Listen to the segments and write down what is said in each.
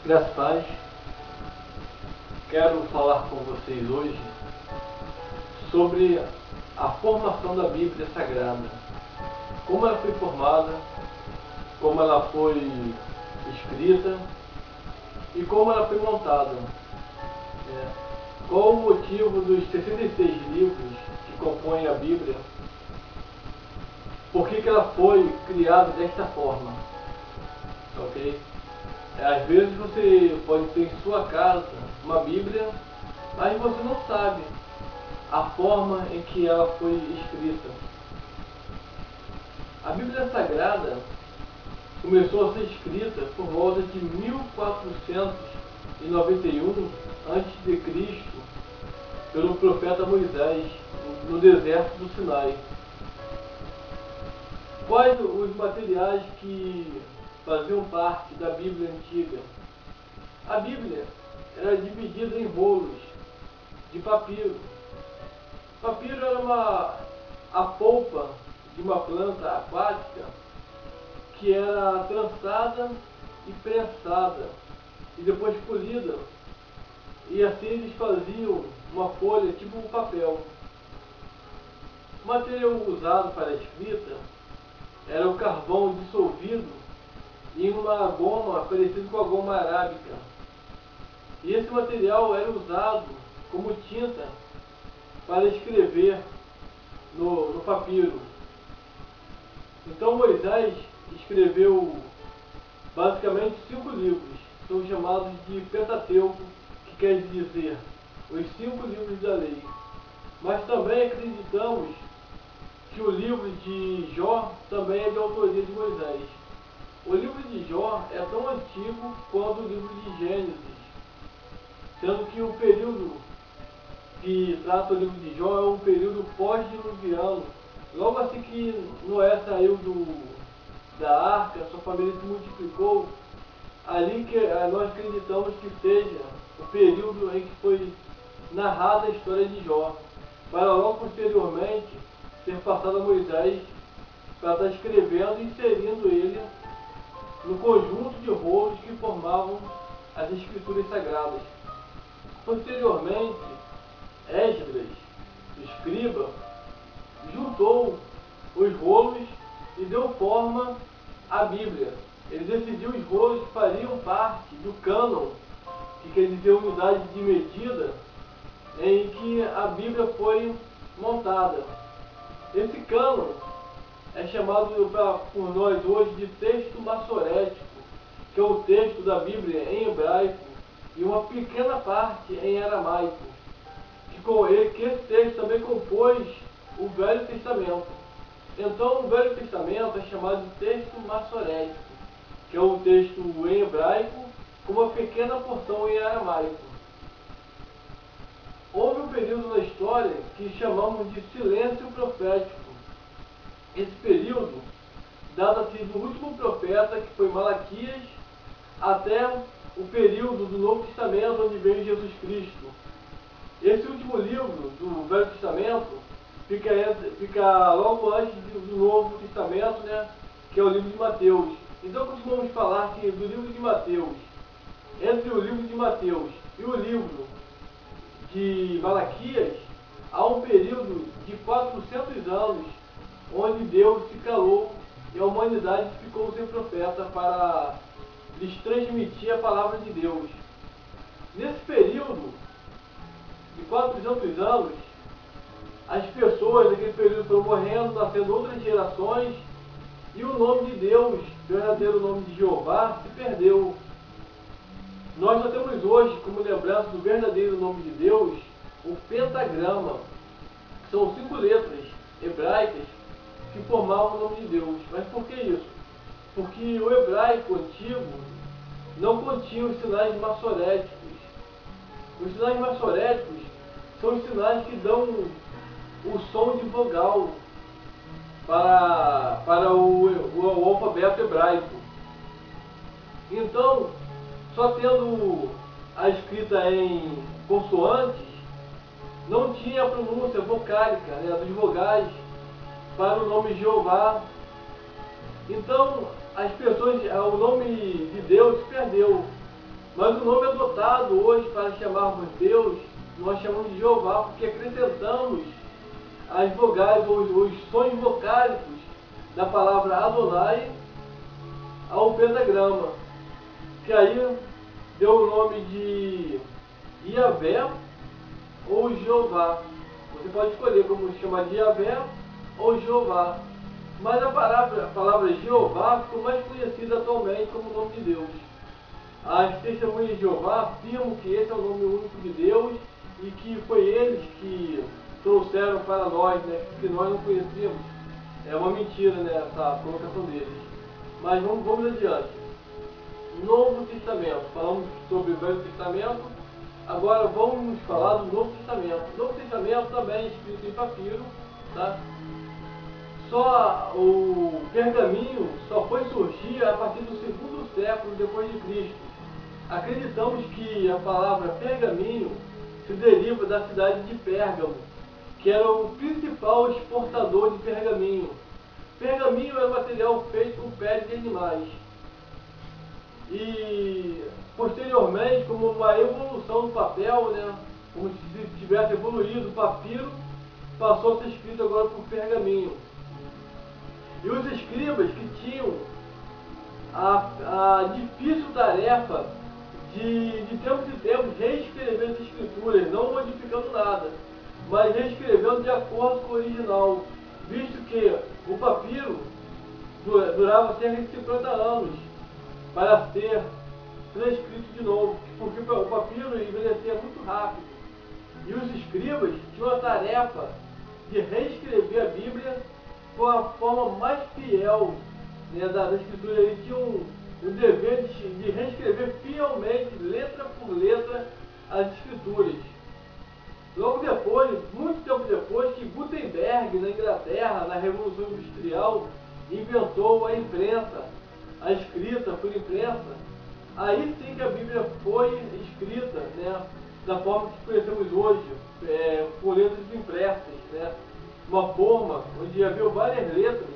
Graças a Paz, quero falar com vocês hoje sobre a formação da Bíblia Sagrada, como ela foi formada, como ela foi escrita e como ela foi montada. Qual o motivo dos 66 livros que compõem a Bíblia? Por que ela foi criada desta forma? Ok? Às vezes você pode ter em sua casa uma Bíblia, mas você não sabe a forma em que ela foi escrita. A Bíblia Sagrada começou a ser escrita por volta de 1491 a.C., pelo profeta Moisés, no deserto do Sinai. Quais os materiais que faziam parte da Bíblia antiga? A Bíblia era dividida em rolos de papiro. Papiro era a polpa de uma planta aquática que era trançada e prensada e depois polida, e assim eles faziam uma folha tipo um papel. O material usado para a escrita era o carvão dissolvido em uma goma parecida com a goma arábica. E esse material era usado como tinta para escrever no papiro. Então Moisés escreveu basicamente 5 livros, são chamados de Pentateuco, que quer dizer os 5 livros da lei. Mas também acreditamos que o livro de Jó também é de autoria de Moisés. O livro de Jó é tão antigo quanto o livro de Gênesis, sendo que o período que trata o livro de Jó é um período pós-diluviano. Logo assim que Noé saiu da arca, sua família se multiplicou, ali que nós acreditamos que seja o período em que foi narrada a história de Jó, para logo posteriormente ser passado a Moisés para estar escrevendo e inserindo ele no conjunto de rolos que formavam as escrituras sagradas. Posteriormente, Esdras, o escriba, juntou os rolos e deu forma à Bíblia. Ele decidiu os rolos que fariam parte do cânon, que quer dizer unidade de medida, em que a Bíblia foi montada. Esse cânon é chamado por nós hoje de texto massorético, que é o texto da Bíblia em hebraico e uma pequena parte em aramaico, que esse texto também compôs o Velho Testamento. Então o Velho Testamento é chamado de texto massorético, que é o texto em hebraico com uma pequena porção em aramaico. Houve um período na história que chamamos de silêncio profético. Esse período data-se do último profeta, que foi Malaquias, até o período do Novo Testamento, onde veio Jesus Cristo. Esse último livro do Velho Testamento fica logo antes do Novo Testamento, que é o livro de Mateus. Então costumamos falar que do livro de Mateus, entre o livro de Mateus e o livro de Malaquias, há um período de 400 anos, onde Deus se calou e a humanidade ficou sem profeta para lhes transmitir a palavra de Deus. Nesse período de 400 anos, as pessoas daquele período foram morrendo, nascendo outras gerações, e o nome de Deus, o verdadeiro nome de Jeová, se perdeu. Nós só temos hoje, como lembrança do verdadeiro nome de Deus, o pentagrama, que são 5 letras hebraicas que formavam o nome de Deus. Mas por que isso? Porque o hebraico antigo não continha os sinais massoréticos. Os sinais massoréticos são os sinais que dão o som de vogal para o alfabeto hebraico. Então, só tendo a escrita em consoantes, não tinha a pronúncia vocálica, dos vogais para o nome Jeová. Então, as pessoas, o nome de Deus se perdeu. Mas o nome adotado hoje para chamarmos Deus, nós chamamos de Jeová, porque acrescentamos as vogais, os sons vocálicos da palavra Adonai ao pentagrama, que aí deu o nome de Yahvé ou Jeová. Você pode escolher como chamar de Yahvé ou Jeová. Mas a palavra Jeová ficou mais conhecida atualmente como o nome de Deus. As testemunhas de Jeová afirmam que esse é o nome único de Deus e que foi eles que trouxeram para nós, né, que nós não conhecíamos. É uma mentira, né, essa colocação deles. Mas vamos adiante. Novo Testamento. Falamos sobre o Velho Testamento. Agora vamos falar do Novo Testamento. O Novo Testamento também é escrito em papiro, tá? Só o pergaminho só foi surgir a partir do 2º século depois de Cristo. Acreditamos que a palavra pergaminho se deriva da cidade de Pérgamo, que era o principal exportador de pergaminho. Pergaminho é material feito com pele de animais. E posteriormente, como uma evolução do papel, né, como se tivesse evoluído, o papiro passou a ser escrito agora por pergaminho. E os escribas que tinham a difícil tarefa de tempos em tempos reescrever as escrituras, não modificando nada, mas reescrevendo de acordo com o original, visto que o papiro durava cerca de 50 anos para ser transcrito de novo, porque o papiro envelhecia muito rápido. E os escribas tinham a tarefa de reescrever a Bíblia com a forma mais fiel, né, da escritura. Eles tinham o dever de reescrever fielmente, letra por letra, as escrituras. Logo depois, muito tempo depois, que Gutenberg, na Inglaterra, na Revolução Industrial, inventou a imprensa, a escrita por imprensa, aí sim que a Bíblia foi escrita, né, da forma que conhecemos hoje, por letras impressas, né, uma forma onde havia várias letras,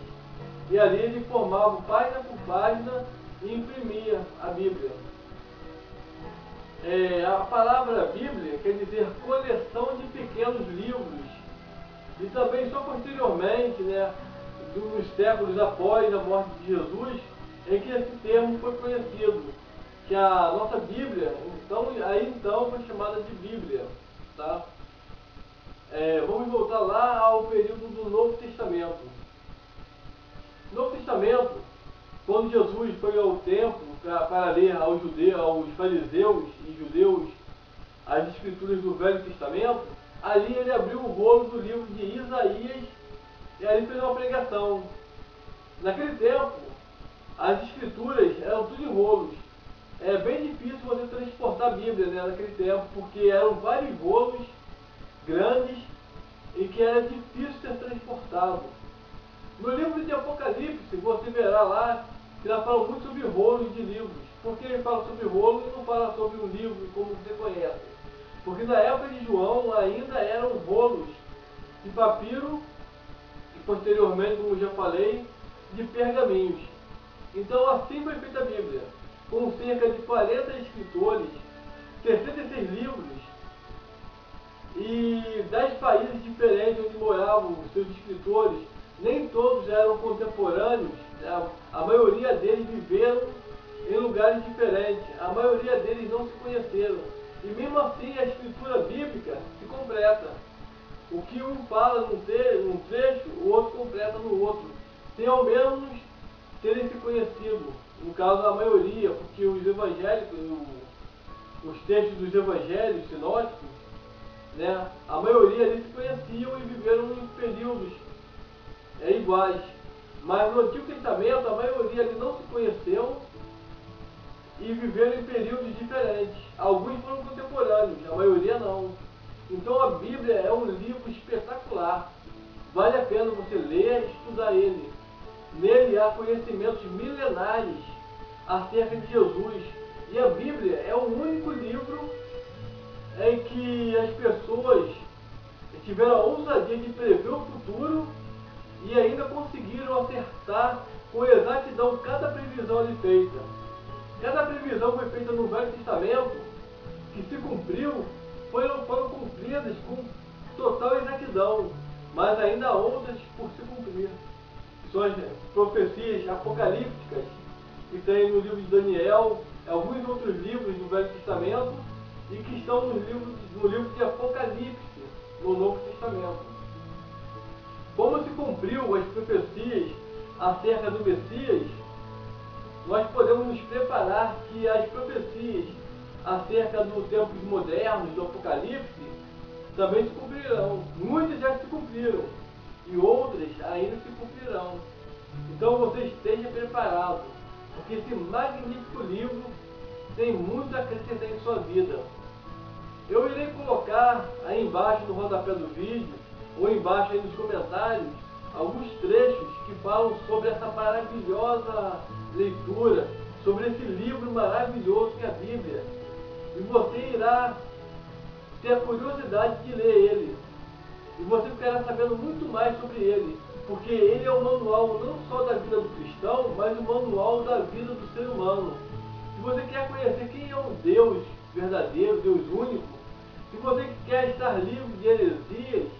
e ali ele formava página por página e imprimia a Bíblia. A palavra Bíblia quer dizer coleção de pequenos livros, e também só posteriormente, né, dos séculos após a morte de Jesus, é que esse termo foi conhecido, que a nossa Bíblia, então foi chamada de Bíblia, tá? Vamos voltar lá ao período do Novo Testamento. No Novo Testamento, quando Jesus foi ao templo para ler aos fariseus e judeus as escrituras do Velho Testamento, ali ele abriu o rolo do livro de Isaías e ali fez uma pregação. Naquele tempo, as escrituras eram tudo em rolos. É bem difícil você transportar a Bíblia, né, naquele tempo, porque eram vários rolos grandes e que era difícil ser transportado. No livro de Apocalipse, você verá lá que ela fala muito sobre rolos de livros. Por que ele fala sobre rolo e não fala sobre um livro como você conhece? Porque na época de João ainda eram rolos de papiro e posteriormente, como já falei, de pergaminhos. Então assim foi feita a Bíblia, com cerca de 40 escritores, 66 livros e 10 países diferentes onde moravam os seus escritores. Nem todos eram contemporâneos, né? A maioria deles viveram em lugares diferentes, a maioria deles não se conheceram. E mesmo assim a escritura bíblica se completa. O que um fala num trecho, o outro completa no outro, sem ao menos terem se conhecido. No caso, a maioria, porque os evangélicos, os textos dos evangelhos sinóticos, né, a maioria ali se conheciam e viveram em períodos iguais. Mas no Antigo Testamento, a maioria ali não se conheceu e viveram em períodos diferentes. Alguns foram contemporâneos, a maioria não. Então a Bíblia é um livro espetacular. Vale a pena você ler e estudar ele. Nele há conhecimentos milenares acerca de Jesus. E a Bíblia é o único livro em que as pessoas tiveram a ousadia de prever o futuro e ainda conseguiram acertar com exatidão cada previsão ali feita. Cada previsão que foi feita no Velho Testamento, que se cumpriu, foram cumpridas com total exatidão, mas ainda há outras por se cumprir. São as profecias apocalípticas que tem no livro de Daniel, alguns outros livros do Velho Testamento, e que estão no livro de Apocalipse, no Novo Testamento. Como se cumpriu as profecias acerca do Messias, nós podemos nos preparar que as profecias acerca dos tempos modernos, do Apocalipse, também se cumprirão. Muitas já se cumpriram e outras ainda se cumprirão. Então você esteja preparado, porque esse magnífico livro tem muito a acrescentar em sua vida. Eu irei colocar aí embaixo no rodapé do vídeo, ou embaixo aí nos comentários, alguns trechos que falam sobre essa maravilhosa leitura, sobre esse livro maravilhoso que é a Bíblia. E você irá ter a curiosidade de ler ele. E você ficará sabendo muito mais sobre ele, porque ele é o manual não só da vida do cristão, mas o manual da vida do ser humano. Se você quer conhecer quem é o Deus verdadeiro, Deus único, se você quer estar livre de heresias,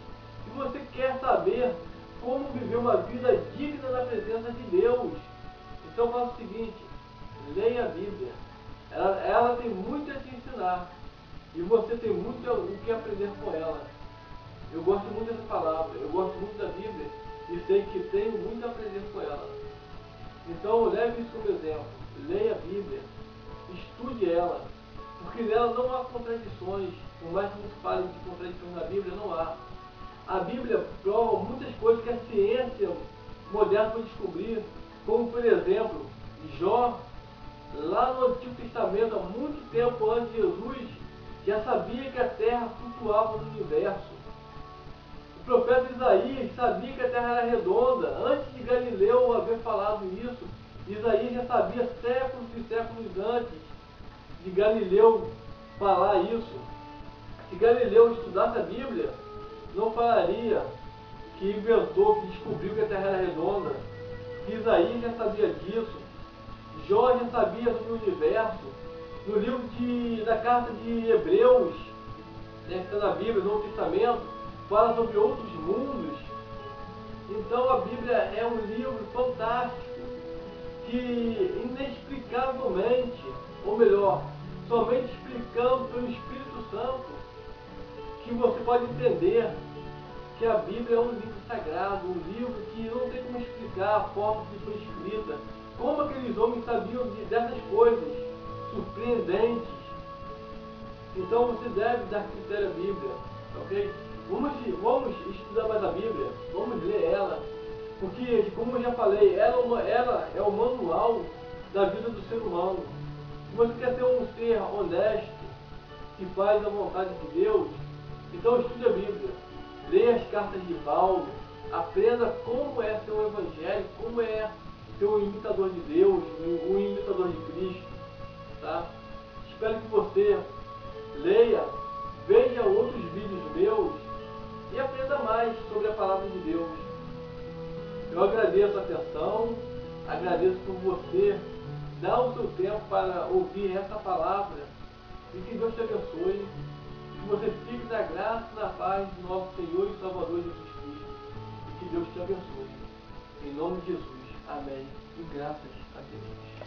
se você quer saber como viver uma vida digna da presença de Deus, então faça o seguinte: leia a Bíblia. Ela tem muito a te ensinar e você tem muito o que aprender com ela. Eu gosto muito dessa palavra, eu gosto muito da Bíblia e sei que tenho muito a aprender com ela. Então leve isso como exemplo, leia a Bíblia, estude ela, porque nela não há contradições. Por mais que muitos falem de contradições na Bíblia, não há. A Bíblia prova muitas coisas que a ciência moderna foi descobrir, como por exemplo, Jó, lá no Antigo Testamento, há muito tempo antes de Jesus, já sabia que a Terra flutuava no universo. O profeta Isaías sabia que a Terra era redonda, antes de Galileu haver falado isso. Isaías já sabia séculos e séculos antes de Galileu falar isso. Se Galileu estudasse a Bíblia, não falaria que inventou, que descobriu que a Terra era redonda. Isaías já sabia disso. Jó já sabia sobre o universo. No livro da carta de Hebreus, que está na Bíblia, no Novo Testamento, fala sobre outros mundos. Então a Bíblia é um livro fantástico, que inexplicavelmente, ou melhor, somente explicando pelo Espírito Santo, que você pode entender que a Bíblia é um livro sagrado, um livro que não tem como explicar a forma que foi escrita, como aqueles homens sabiam dessas coisas surpreendentes. Então você deve dar critério à Bíblia, ok? Vamos estudar mais a Bíblia, vamos ler ela, porque, como eu já falei, ela é o manual da vida do ser humano. Se você quer ser um ser honesto, que faz a vontade de Deus, então estude a Bíblia, leia as cartas de Paulo, aprenda como é ser um evangélico, como é ser um imitador de Deus, um imitador de Cristo, tá? Espero que você leia, veja outros vídeos meus e aprenda mais sobre a palavra de Deus. Eu agradeço a atenção, agradeço por você dar o seu tempo para ouvir essa palavra e que Deus te abençoe, que você fique na graça e na paz do nosso Senhor e Salvador Jesus Cristo e que Deus te abençoe. Em nome de Jesus. Amém. E graças a Deus.